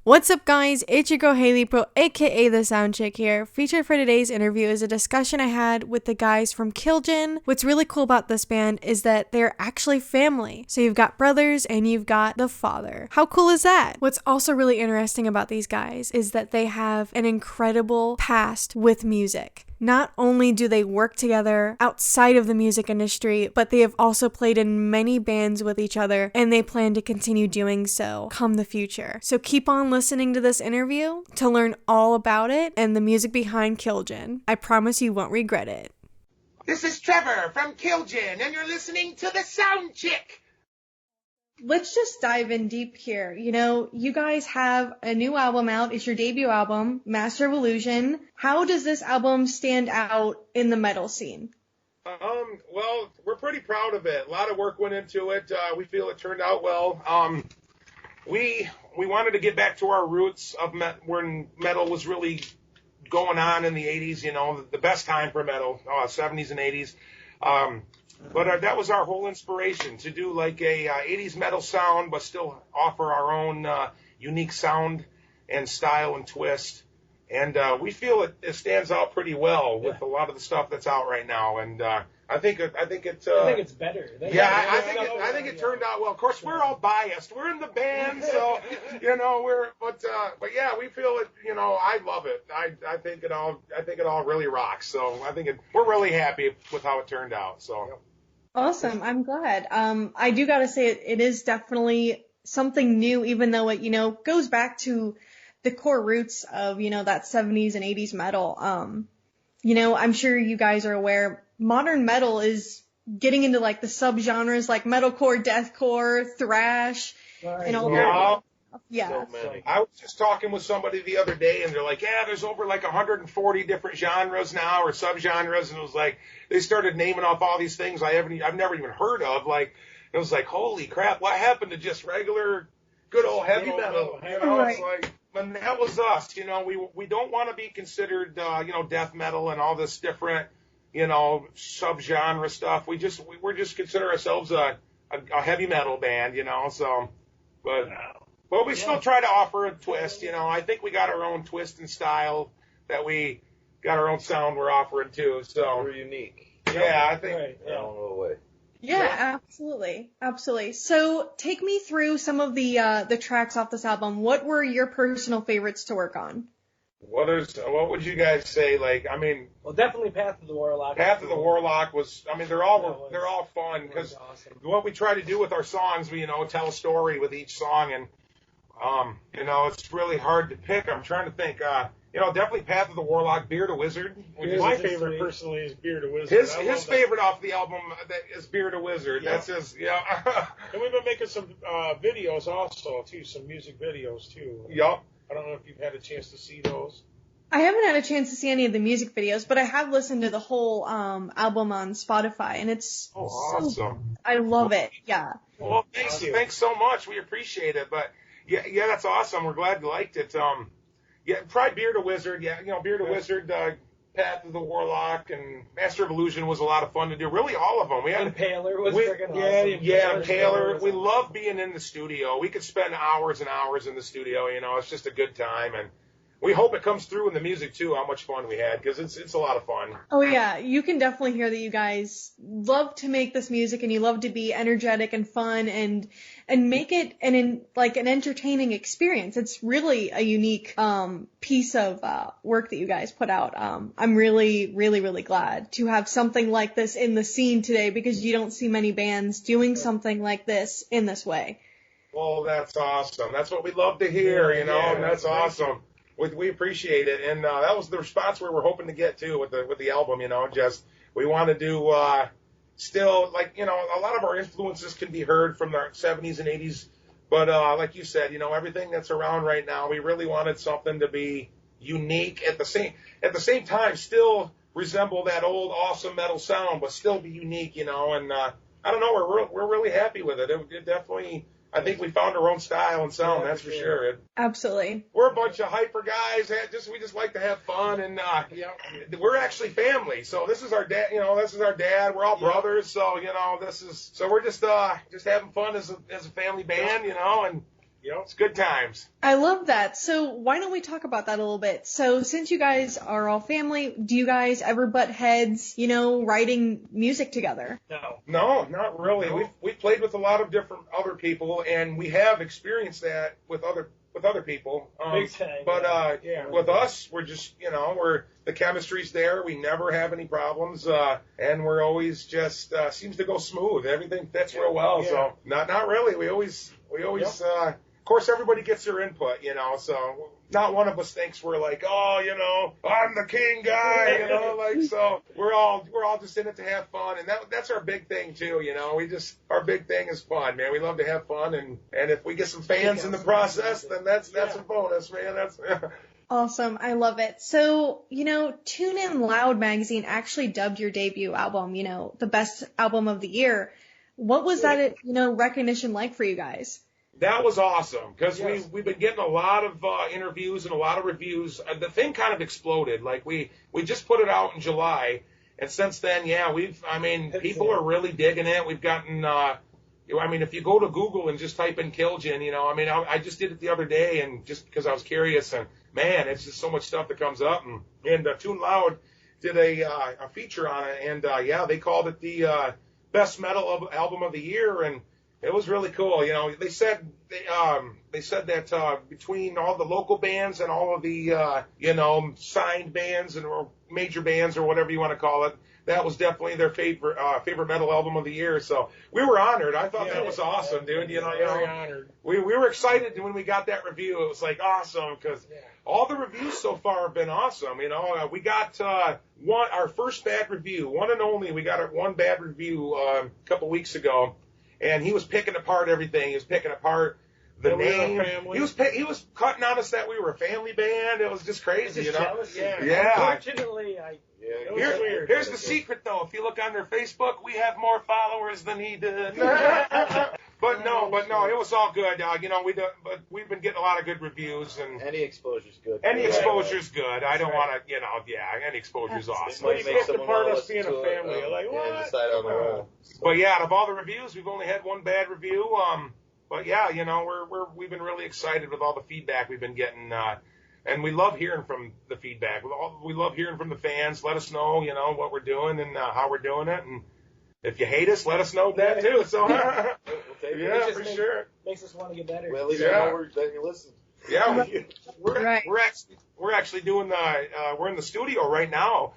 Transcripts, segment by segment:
What's up guys, it's your girl Haley Pro aka the SoundChick here. Featured for today's interview is a discussion I had with the guys from KILJIN. What's really cool about this band is that they're actually family. So you've got brothers and you've got the father. How cool is that? What's also really interesting about these guys is that they have an incredible past with music. Not only do they work together outside of the music industry, but they have also played in many bands with each other, and they plan to continue doing so come the future. So keep on listening to this interview to learn all about it and the music behind KILJIN. I promise you won't regret it. This is Trevor from KILJIN, and you're listening to the SoundChick. Let's just dive in deep here. You know, you guys have a new album out. It's your debut album, Master of Illusion. How does this album stand out in the metal scene? Well, we're pretty proud of it. A lot of work went into it. We feel it turned out well. We wanted to get back to our roots of when metal was really going on in the 80s, you know, the best time for metal, 70s and 80s. But that was our whole inspiration, to do like a 80s metal sound, but still offer our own unique sound and style and twist. And we feel it stands out pretty well with a lot of the stuff that's out right now. And I think it's better. I think it turned out well. Of course, we're all biased. We're in the band, so you know but yeah, we feel it. You know, I love it. I think it all really rocks. So we're really happy with how it turned out. So. Awesome. I'm glad. I do gotta say it is definitely something new, even though it, you know, goes back to the core roots of, you know, that 70s and 80s metal. You know, I'm sure you guys are aware, modern metal is getting into like the subgenres like metalcore, deathcore, thrash, and all that. Yeah. So I was just talking with somebody the other day, and they're like, yeah, there's over like 140 different genres now, or subgenres, and it was like, they started naming off all these things I've never even heard of. Like, it was like, holy crap, what happened to just regular, good old heavy metal? You know, right. It's like, and that was us. You know, we don't want to be considered, you know, death metal and all this different, you know, subgenre stuff. We're just consider ourselves a heavy metal band, you know. So, but we still try to offer a twist, you know. I think we got our own twist and style, that we got our own sound we're offering too. So we're unique. Yeah, I think. Right. Yeah. No way. Yeah, absolutely. So take me through some of the tracks off this album. What were your personal favorites to work on? What would you guys say? Like, I mean, well, definitely Path of the Warlock. Path of the Warlock was. I mean, they're all fun, because awesome. What we try to do with our songs, we, you know, tell a story with each song, and you know, it's really hard to pick. I'm trying to think. You know, definitely Path of the Warlock, Beard of Wizard. My favorite personally is Beard of Wizard. His favorite off the album is Beard of Wizard. Yeah. That's his, yeah. And we've been making some videos also, too, some music videos, too. Yup. I don't know if you've had a chance to see those. I haven't had a chance to see any of the music videos, but I have listened to the whole album on Spotify, and it's awesome. I love it. Yeah. Well, thanks so much. We appreciate it. But yeah, that's awesome. We're glad you liked it. Yeah, probably Beard of Wizard. Yeah, you know, Beard of Wizard, Path of the Warlock, and Master of Illusion was a lot of fun to do. Really, all of them. Impaler was freaking awesome. Yeah, Impaler. We love being in the studio. We could spend hours and hours in the studio. You know, it's just a good time, and we hope it comes through in the music too. How much fun we had, because it's a lot of fun. Oh yeah, you can definitely hear that you guys love to make this music, and you love to be energetic and fun, and make it an entertaining experience. It's really a unique piece of work that you guys put out. I'm really, really, really glad to have something like this in the scene today, because you don't see many bands doing something like this in this way. Well, that's awesome. That's what we love to hear, you know, and that's awesome. We appreciate it, and that was the response we were hoping to get too with the album. You know, just we want to do still, like, you know, a lot of our influences can be heard from the 70s and 80s, but like you said, you know, everything that's around right now, we really wanted something to be unique at the same time, still resemble that old awesome metal sound, but still be unique, you know. And I don't know, we're really happy with it. It definitely. I think we found our own style and sound, that's for sure. Absolutely. We're a bunch of hyper guys. We just like to have fun, and we're actually family. So this is our dad. You know, this is our dad. We're all brothers. So you know, we're just having fun as a family band. You know, and It's good times. I love that. So why don't we talk about that a little bit? So since you guys are all family, do you guys ever butt heads, writing music together? No, not really. No. We've played with a lot of different other people, and we have experienced that with other people. Big time. But Yeah. with us, we're just the chemistry's there. We never have any problems, and we're always just seems to go smooth. Everything fits real well. Yeah. So not really. We always. Of course, everybody gets their input, so not one of us thinks we're like, I'm the king guy, so we're all just in it to have fun, and that's our big thing too, our big thing is fun, man. We love to have fun, and if we get some fans in the process, then that's a bonus, man. That's Awesome. I love it. So, Tune In Loud magazine actually dubbed your debut album, the best album of the year. What was that, recognition like for you guys? That was awesome because Yes. we've been getting a lot of interviews and a lot of reviews. The thing kind of exploded. Like we just put it out in July, and since then, people are really digging it. We've gotten, if you go to Google and just type in KILJIN, I just did it the other day, and just because I was curious, and man, it's just so much stuff that comes up, and Tune Loud did a feature on it, and they called it the best metal album of the year, and it was really cool. They said that between all the local bands and all of the signed bands and or major bands or whatever you want to call it, that was definitely their favorite metal album of the year. So we were honored. I thought that was awesome, dude. Very honored. We were excited when we got that review. It was like awesome because all the reviews so far have been awesome. We got our first bad review, one and only. We got one bad review a couple weeks ago. And he was picking apart everything. He was picking apart the name. He was cutting on us that we were a family band. It was just crazy, Jealous. Yeah. Unfortunately, it was weird. Here's the secret, though. If you look on their Facebook, we have more followers than he did. But no, it was all good. But we've been getting a lot of good reviews, and any exposure's good. Any exposure's good. I don't want to, any exposure's awesome. Well, you picked apart us being a family. You're like, what? Decide on their own. But yeah, out of all the reviews, we've only had one bad review. But yeah, we've been really excited with all the feedback we've been getting, and we love hearing from the feedback. We love hearing from the fans. Let us know, what we're doing and how we're doing it, and if you hate us, let us know that too. So yeah, for sure. Makes us want to get better. Well, at least you know that you listen. Yeah, we're actually doing we're in the studio right now,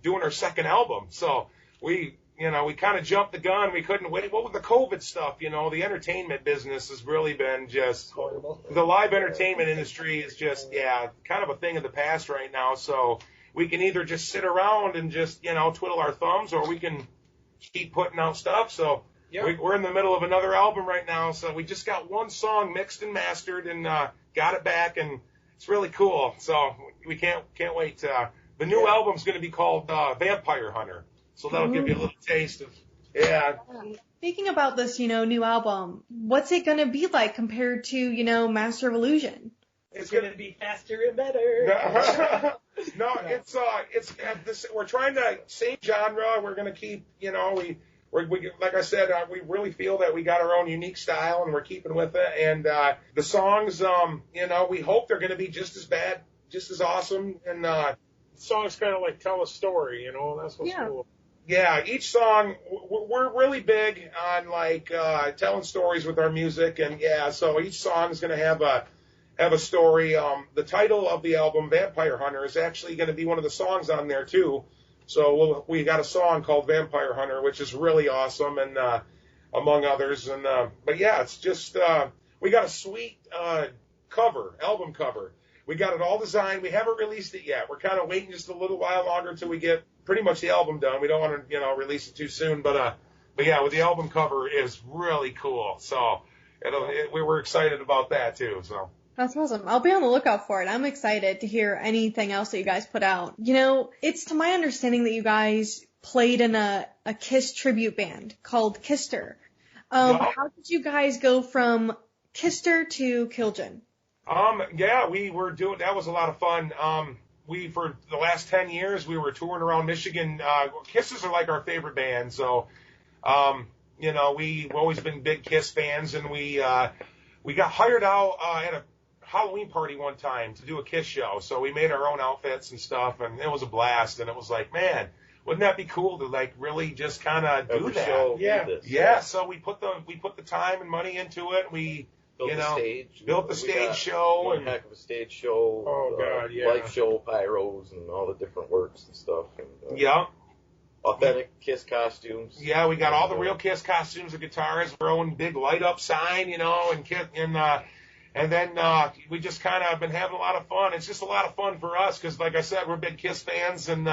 doing our second album. So we kind of jumped the gun. We couldn't wait. What with the COVID stuff, the entertainment business has really been just Horrible. The live entertainment industry is just, kind of a thing of the past right now. So we can either just sit around and just, twiddle our thumbs, or we can keep putting out stuff. So we're in the middle of another album right now. So we just got one song mixed and mastered and got it back, and it's really cool. So we can't wait. The new album's going to be called Vampire Hunter. So that'll give you a little taste of, Speaking about this, new album, what's it going to be like compared to, Master of Illusion? It's going to be faster and better. No, it's this. We're trying to same genre. We're going to keep, we like I said, we really feel that we got our own unique style, and we're keeping with it. And the songs, we hope they're going to be just as bad, just as awesome. And songs kind of like tell a story, that's what's cool. Yeah, each song, we're really big on telling stories with our music, and so each song is going to have a story. The title of the album, Vampire Hunter, is actually going to be one of the songs on there too. So we got a song called Vampire Hunter, which is really awesome, and among others. And but yeah, it's just we got a sweet album cover. We got it all designed. We haven't released it yet. We're kind of waiting just a little while longer until we get pretty much the album done. We don't want to, release it too soon, but yeah, with the album cover is really cool. So we were excited about that too. So that's awesome. I'll be on the lookout for it. I'm excited to hear anything else that you guys put out. It's to my understanding that you guys played in a KISS tribute band called KISSTER. How did you guys go from KISSTER to KILJIN? We were doing, that was a lot of fun. For the last 10 years, we were touring around Michigan. Kisses are like our favorite band. So, we've always been big Kiss fans, and we we got hired out at a Halloween party one time to do a Kiss show. So we made our own outfits and stuff, and it was a blast. And it was like, man, wouldn't that be cool to like really just kind of do Every that? show, Yeah. do this. Yeah. So we put the time and money into it. We Built you the know, stage. built the We stage got show one and heck of a stage show. Oh, God, yeah. Light show, pyros, and all the different works and stuff. And, yeah. authentic Kiss costumes. Yeah, we got all the real Kiss costumes and guitars, our own big light up sign, and then we just kind of been having a lot of fun. It's just a lot of fun for us because, like I said, we're big Kiss fans, and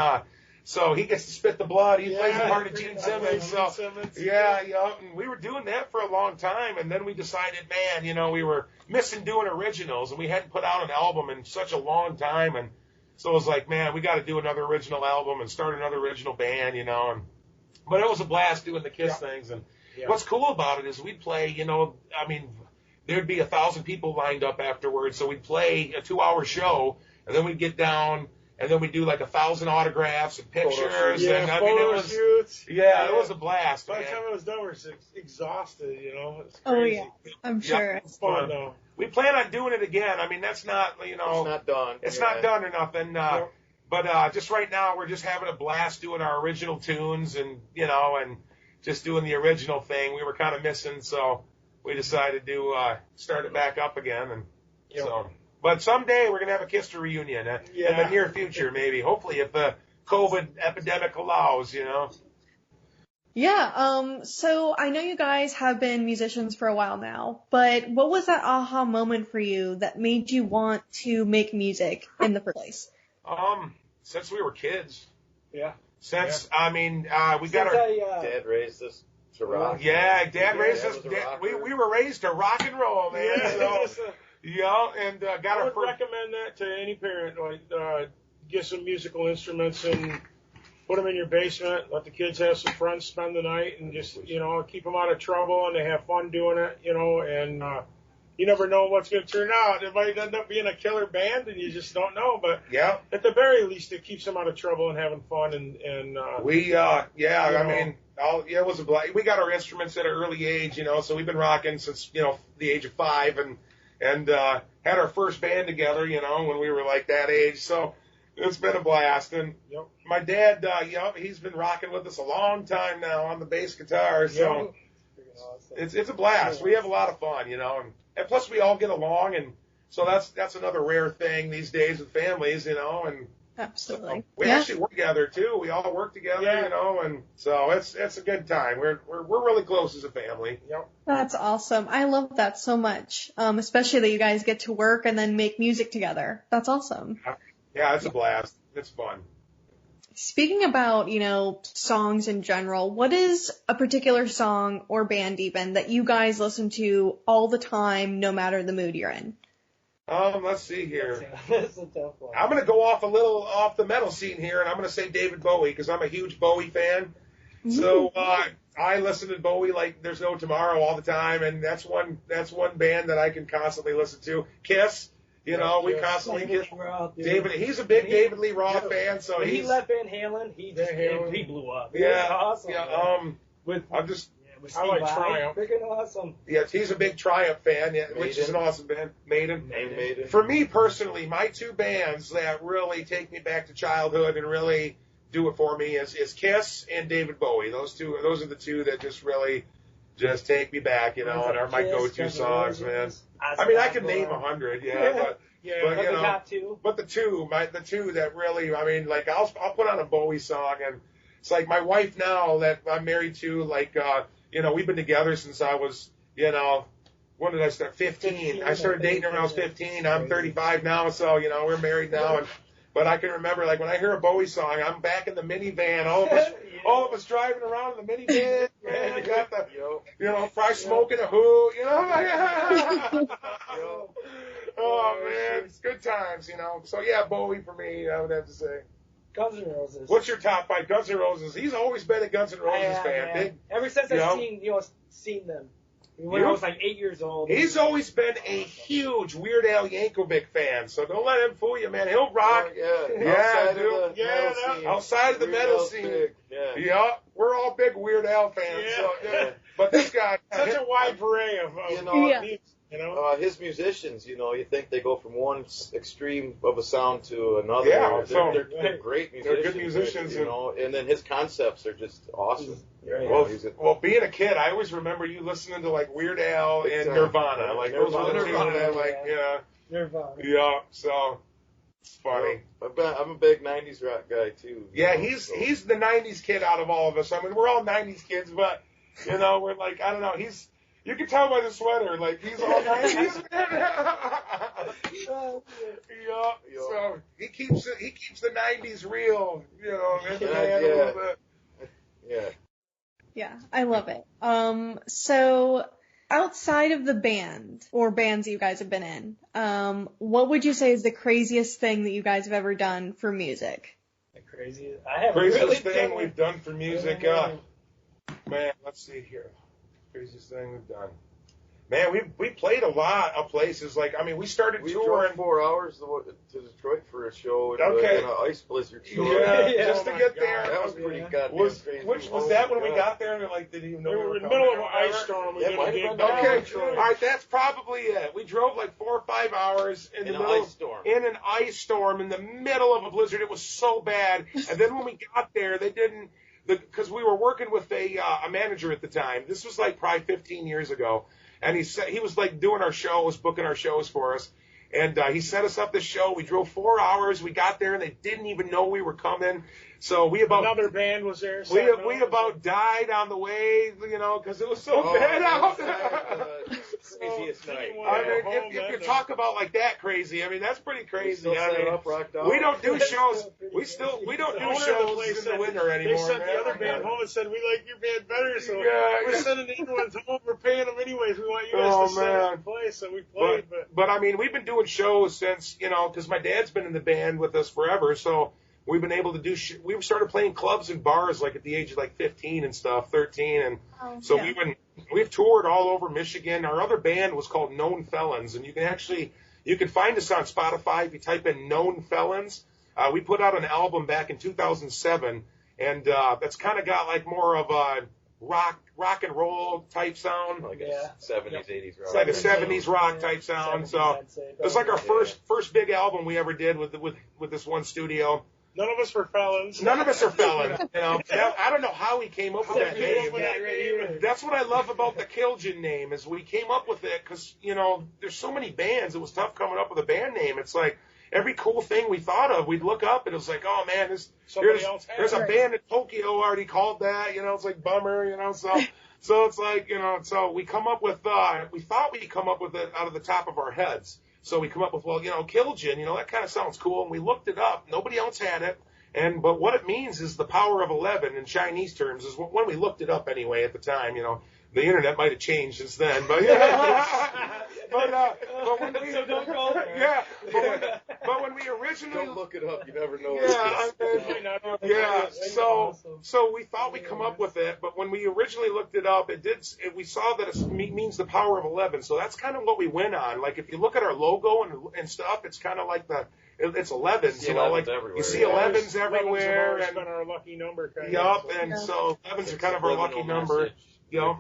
so he gets to spit the blood. He plays the part of Gene Simmons. So yeah, and we were doing that for a long time, and then we decided, man, we were missing doing originals, and we hadn't put out an album in such a long time, and so it was like, man, we got to do another original album and start another original band, but it was a blast doing the Kiss things. And what's cool about it is we'd play, there'd be 1,000 people lined up afterwards. So we'd play a 2-hour show, and then we'd get down, and then we'd do like 1,000 autographs and pictures. Yeah, and photo shoots. it was a blast. By the Man. time it was done, we were exhausted, It's Oh, crazy. yeah. I'm sure. It's fun, though. We plan on doing it again. That's not, It's not done. It's not done or nothing. But just right now, we're just having a blast doing our original tunes and, and just doing the original thing. We were kind of missing, so we decided to start it back up again. And so, but someday we're going to have a KISSTER reunion in the near future, maybe. Hopefully, if the COVID epidemic allows, Yeah, so I know you guys have been musicians for a while now, but what was that aha moment for you that made you want to make music in the first place? Since we were kids. Yeah. We got our... Dad raised us to rock. Yeah, Dad raised Dad us. was a Dad, rocker. we were raised to rock and roll, man. Yeah. So, and got I our would first... recommend that to any parent. Get some musical instruments and put them in your basement. Let the kids have some friends spend the night, and just keep them out of trouble, and they have fun doing it. And you never know what's going to turn out. It might end up being a killer band, and you just don't know. But at the very least, it keeps them out of trouble and having fun. And it was a blast. We got our instruments at an early age, so we've been rocking since the age of 5, and had our first band together, when we were like that age. So it's been a blast. And my dad, he's been rocking with us a long time now on the bass guitar. So it's a blast. We have a lot of fun, and plus we all get along, and so that's another rare thing these days with families, and Absolutely. we actually work together too. We all work together, and so it's a good time. We're really close as a family. That's awesome. I love that so much, especially that you guys get to work and then make music together. That's awesome. Yeah, it's a blast. It's fun. Speaking about, songs in general, what is a particular song or band even that you guys listen to all the time, no matter the mood you're in? Let's see here. That's a tough one. I'm going to go off the metal scene here, and I'm going to say David Bowie because I'm a huge Bowie fan. So I listen to Bowie like there's no tomorrow all the time, and that's one band that I can constantly listen to. Kiss. We constantly get David. He's a big David Lee Roth fan, so when he he's left Van Halen, he blew up. It yeah, was awesome. yeah. With I like Steve Vai, Triumph. freaking awesome. Yes, he's a big Triumph fan, which is an awesome band. Maiden. Maiden. For me personally, my two bands that really take me back to childhood and really do it for me is Kiss and David Bowie. Those are the two that just really just take me back, and are my go-to songs, man. I can name 100, but the top two. But the two that really, I'll put on a Bowie song, and it's like my wife now that I'm married to, we've been together since I was, when did I start? 15. I started dating her when I was 15. I'm 35 now, so, we're married now, but I can remember, when I hear a Bowie song, I'm back in the minivan, all of us driving around in the minivan, and we got the, fry smoking a Who, Oh, man, it's good times, So, yeah, Bowie for me, I would have to say. Guns N' Roses. What's your top 5? Guns N' Roses. He's always been a Guns N' Roses fan. Yeah. Ever since I've seen them. When I was 8 years old. He's always been a huge Weird Al Yankovic fan, so don't let him fool you, man. He'll rock. Outside of the metal scene. Yeah, we're all big Weird Al fans. Yeah. So, but this guy, such a wide array of You know, his musicians, you know, you think they go from one extreme of a sound to another. Yeah, they're great musicians. They're good musicians, you know, and then his concepts are just awesome. Well, being a kid, I always remember you listening to like Weird Al and Nirvana. Like those were the two that, like, Nirvana. Yeah, so it's funny. I'm a big '90s rock guy too. Yeah, he's the '90s kid out of all of us. I mean, we're all '90s kids, but you know, we're like, I don't know, you can tell by the sweater, like he's all '90s. Yeah. So he keeps the '90s real, you know, in the band a little bit. Yeah. Yeah, I love it. So outside of the band or bands that you guys have been in, what would you say is the craziest thing that you guys have ever done for music? The craziest thing we've done for music, man, let's see here. Craziest thing we've done. Man, we played a lot of places. Like, I mean, we started touring. Drove 4 hours to Detroit for a show in an ice blizzard show. Yeah, just to get there. That was pretty goddamn crazy. Was that when we got there and we like didn't even know we were in the middle of an ice storm. Okay, all right, that's probably it. We drove like 4 or 5 hours in an ice storm in the middle of a blizzard. It was so bad. And then when we got there, they didn't. Because we were working with a manager at the time. This was like probably 15 years ago. And he was like doing our shows, booking our shows for us. And he set us up this show. We drove 4 hours. We got there and they didn't even know we were coming. So another band was there. We about died on the way, you know, because it was so bad out. Craziest night. I mean, if you talk about like that crazy, I mean that's pretty crazy. We don't do shows. We don't do shows in the winter anymore. They sent the other band home and said, "We like your band better, so we're sending the new ones home. We're paying them anyways. We want you guys to set up and play." So we played. But I mean, we've been doing shows since, you know, because my dad's been in the band with us forever, so. We've been able to do. We started playing clubs and bars like at the age of like 15 and stuff, 13, and we've toured all over Michigan. Our other band was called Known Felons, and you can find us on Spotify if you type in Known Felons. We put out an album back in 2007, and that's kind of got like more of a rock and roll type sound, like a 70s, 80s rock. It's like a 70s rock type sound. So it was like our first big album we ever did with this one studio. None of us were felons. None of us are felons. You know, I don't know how we came up with that name. That's what I love about the KILJIN name is we came up with it because, you know, there's so many bands. It was tough coming up with a band name. It's like every cool thing we thought of, we'd look up and it was like, oh man, there's a band in Tokyo already called that. You know, it's like bummer. You know, so it's like, you know, so we come up with we thought we'd come up with it out of the top of our heads. So we come up with, well, you know, KILJIN, you know, that kind of sounds cool. And we looked it up. Nobody else had it. But what it means is the power of 11 in Chinese terms is when we looked it up anyway at the time, you know. The internet might have changed since then, but but when we but when we originally don't look it up, you never know. So we thought we'd come up with it, but when we originally looked it up, we saw that it means the power of 11. So that's kind of what we went on. Like if you look at our logo and stuff, it's kind of like it's 11s, you know, like you see 11s everywhere, and our lucky number. So 11s are kind of our lucky number. You know,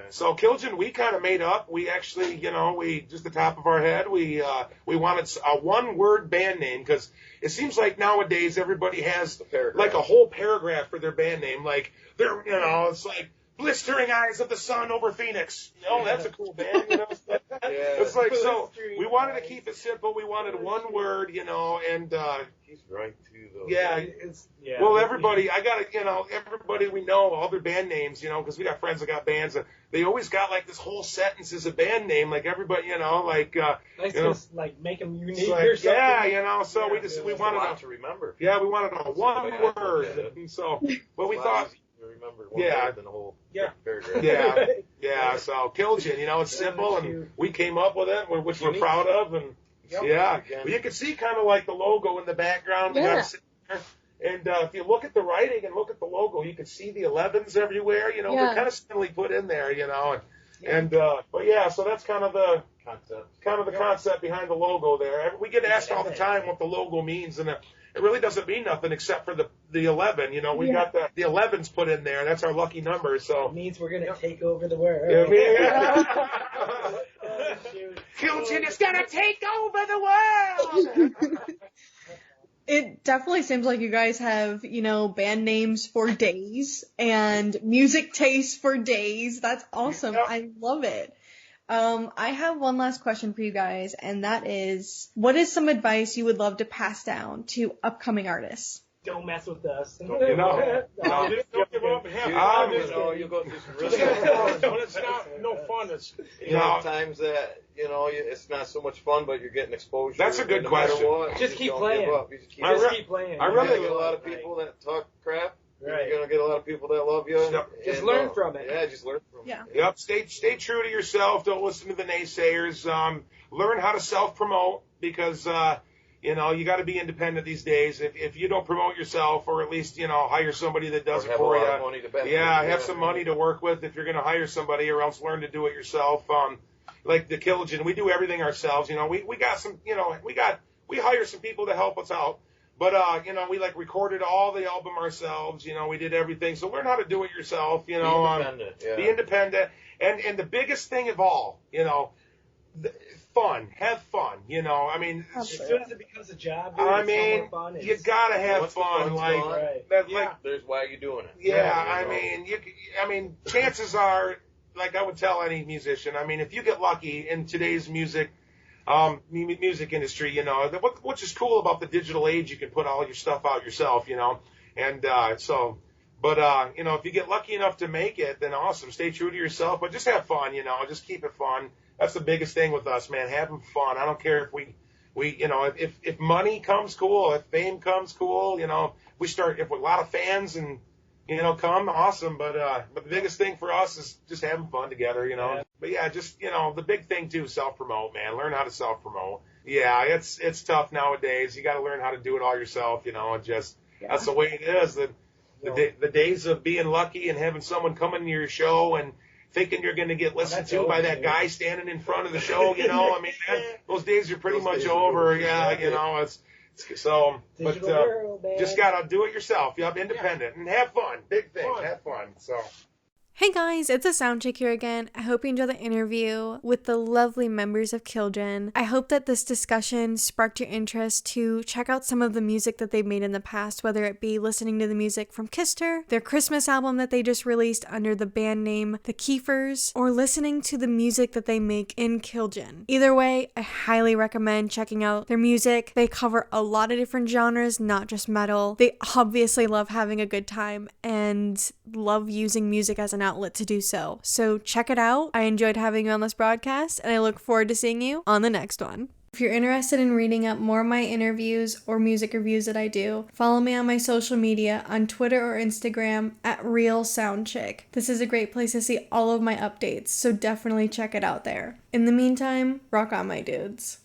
so KILJIN we kind of made up. We actually, you know, just the top of our head, we wanted a one-word band name because it seems like nowadays everybody has like a whole paragraph for their band name. Like they're, you know, it's like Blistering Eyes of the Sun over Phoenix. Oh, that's a cool band. You know, it's like so. We wanted to keep it simple. We wanted one word, you know, and he's right too, though. Well, everybody we know, all their band names, you know, because we got friends that got bands, and they always got like this whole sentence as a band name, like everybody, you know, like just like make them unique like, or something. Yeah, you know, so we wanted to remember. Yeah, we wanted a one word, and so but we thought. Remember one word than the whole paragraph. So KILJIN, you know, it's simple, and we came up with it, which we're proud of, and but you can see kind of like the logo in the background. And if you look at the writing and look at the logo, you can see the 11s everywhere. You know, they're kind of simply put in there. You know, so that's kind of the concept behind the logo there. We get asked all the time what the logo means, and it really doesn't mean nothing except for the 11. You know, we got the 11s put in there. That's our lucky number. So it means we're gonna take over the world. KILJIN is gonna take over the world. It definitely seems like you guys have, band names for days and music tastes for days. That's awesome. Yep. I love it. I have one last question for you guys, and that is, what is some advice you would love to pass down to upcoming artists? Don't mess with us. Don't give up. Don't give up and have fun. You go through some Just really have fun. When it's not no fun, it's times that it's not so much fun, but you're getting exposure. That's a good no matter question. what, Just keep don't playing. give up. You just keep Keep playing. I You're really gonna get a lot of people that talk crap. Right. You're gonna get a lot of people that love you. Yep. Just learn from it. Yeah, just learn from Yeah. it. Yep. Stay true to yourself. Don't listen to the naysayers. Learn how to self-promote because, you got to be independent these days. If you don't promote yourself, or at least, hire somebody that does Or it have for a you. lot of money to bet. Have some money to work with if you're going to hire somebody, or else learn to do it yourself. Like the KILJIN, we do everything ourselves. We got some, we hire some people to help us out. But, we recorded all the album ourselves, we did everything. So learn how to do it yourself, Be independent. be independent. And the biggest thing of all, fun, have fun, As soon as it becomes a job, dude, I it's mean, no more fun. you gotta have Once the fun, fun's like, gone, Right. There's why you're doing it. yeah, You know. chances are, like I would tell any musician, if you get lucky in today's music industry, which is cool about the digital age, you can put all your stuff out yourself, and if you get lucky enough to make it, then awesome. Stay true to yourself, but just have fun, just keep it fun. That's the biggest thing with us, man, having fun. I don't care if we if money comes, cool. If fame comes, cool. If a lot of fans and come, awesome. But the biggest thing for us is just having fun together, Yeah. But yeah, just the big thing too, self-promote, man. Learn how to self-promote. Yeah, it's tough nowadays. You got to learn how to do it all yourself, and just that's the way it is. The days of being lucky and having someone come into your show and thinking you're going to get listened to by that guy standing in front of the show, those days are pretty much over. Yeah, it's so, but Digital world, man. just gotta do it yourself. Yep, independent and have fun. Big thing, have fun. So. Hey guys, it's a SoundChick here again. I hope you enjoyed the interview with the lovely members of KILJIN. I hope that this discussion sparked your interest to check out some of the music that they've made in the past, whether it be listening to the music from KISSTER, their Christmas album that they just released under the band name The KIEFERS, or listening to the music that they make in KILJIN. Either way, I highly recommend checking out their music. They cover a lot of different genres, not just metal. They obviously love having a good time and love using music as an outlet to do so. So check it out. I enjoyed having you on this broadcast, and I look forward to seeing you on the next one. If you're interested in reading up more of my interviews or music reviews that I do, follow me on my social media on Twitter or Instagram at RealSoundChick. This is a great place to see all of my updates, so definitely check it out there. In the meantime, rock on, my dudes.